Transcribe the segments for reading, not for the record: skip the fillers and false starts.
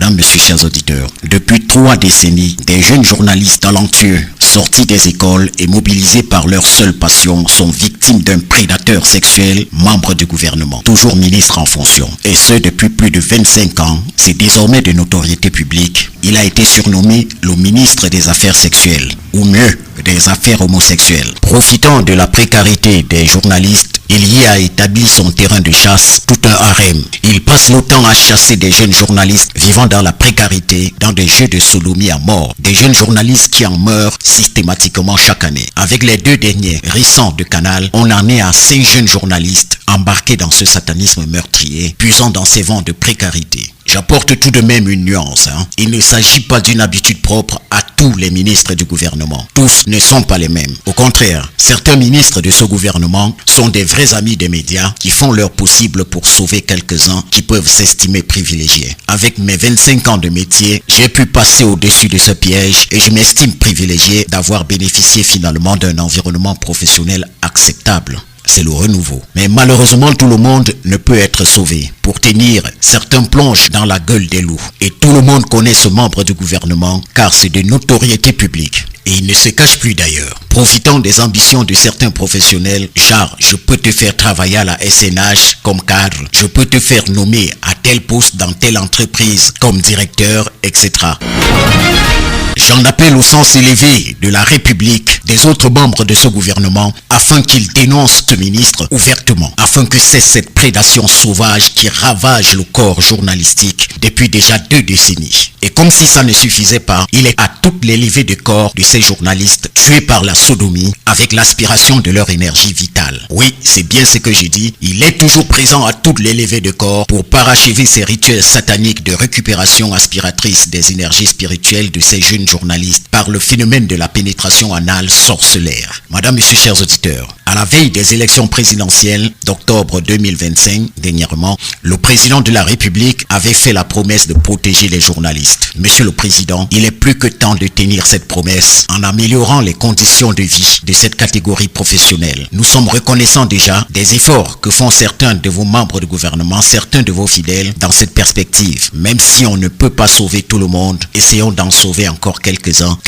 Madame, Monsieur, chers auditeurs, depuis 3 décennies, des jeunes journalistes talentueux sortis des écoles et mobilisés par leur seule passion sont victimes d'un prédateur sexuel, membre du gouvernement, toujours ministre en fonction. Et ce, depuis plus de 25 ans, c'est désormais de notoriété publique. Il a été surnommé le ministre des Affaires sexuelles, ou mieux, des affaires homosexuelles. Profitant de la précarité des journalistes, il y a établi son terrain de chasse, tout un harem. Il passe le temps à chasser des jeunes journalistes vivant dans la précarité, dans des jeux de sodomie à mort. Des jeunes journalistes qui en meurent systématiquement chaque année. Avec les 2 derniers récents de Canal, on en est à 5 jeunes journalistes embarqués dans ce satanisme meurtrier, puisant dans ces vents de précarité. J'apporte tout de même une nuance. Il ne s'agit pas d'une habitude propre à tous les ministres du gouvernement. Tous ne sont pas les mêmes. Au contraire, certains ministres de ce gouvernement sont des vrais amis des médias qui font leur possible pour sauver quelques-uns qui peuvent s'estimer privilégiés. Avec mes 25 ans de métier, j'ai pu passer au-dessus de ce piège et je m'estime privilégié d'avoir bénéficié finalement d'un environnement professionnel acceptable. C'est le renouveau. Mais malheureusement, tout le monde ne peut être sauvé. Pour tenir, certains plongent dans la gueule des loups. Et tout le monde connaît ce membre du gouvernement, car c'est de notoriété publique. Et il ne se cache plus d'ailleurs. Profitant des ambitions de certains professionnels, genre je peux te faire travailler à la SNH comme cadre, je peux te faire nommer à tel poste dans telle entreprise comme directeur, etc. J'en appelle au sens élevé de la République, des autres membres de ce gouvernement, afin qu'ils dénoncent ce ministre ouvertement, afin que cesse cette prédation sauvage qui ravage le corps journalistique depuis déjà 2 décennies. Et comme si ça ne suffisait pas, il est à toutes les levées de corps de ces journalistes tués par la sodomie avec l'aspiration de leur énergie vitale. Oui, c'est bien ce que j'ai dit, il est toujours présent à toutes les levées de corps pour parachever ces rituels sataniques de récupération aspiratrice des énergies spirituelles de ces jeunes journalistes par le phénomène de la pénétration anale sorcellaire. Madame, Monsieur, chers auditeurs, à la veille des élections présidentielles d'octobre 2025, dernièrement, le président de la République avait fait la promesse de protéger les journalistes. Monsieur le Président, il est plus que temps de tenir cette promesse en améliorant les conditions de vie de cette catégorie professionnelle. Nous sommes reconnaissants déjà des efforts que font certains de vos membres du gouvernement, certains de vos fidèles dans cette perspective. Même si on ne peut pas sauver tout le monde, essayons d'en sauver encore quelques-uns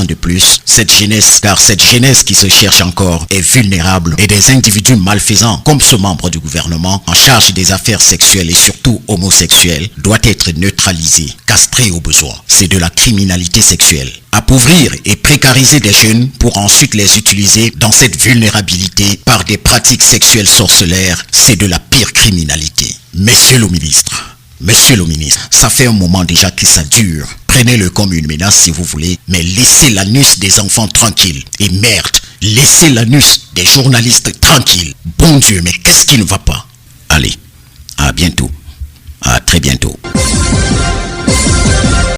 de plus. Cette jeunesse, car cette jeunesse qui se cherche encore est vulnérable et des individus malfaisants comme ce membre du gouvernement en charge des affaires sexuelles et surtout homosexuelles doit être neutralisé, castré au besoin. C'est de la criminalité sexuelle. Appauvrir et précariser des jeunes pour ensuite les utiliser dans cette vulnérabilité par des pratiques sexuelles sorcellaires, c'est de la pire criminalité. Monsieur le ministre, ça fait un moment déjà que ça dure. Prenez-le comme une menace si vous voulez, mais laissez l'anus des enfants tranquille. Et merde, laissez l'anus des journalistes tranquille. Bon Dieu, mais qu'est-ce qui ne va pas? Allez.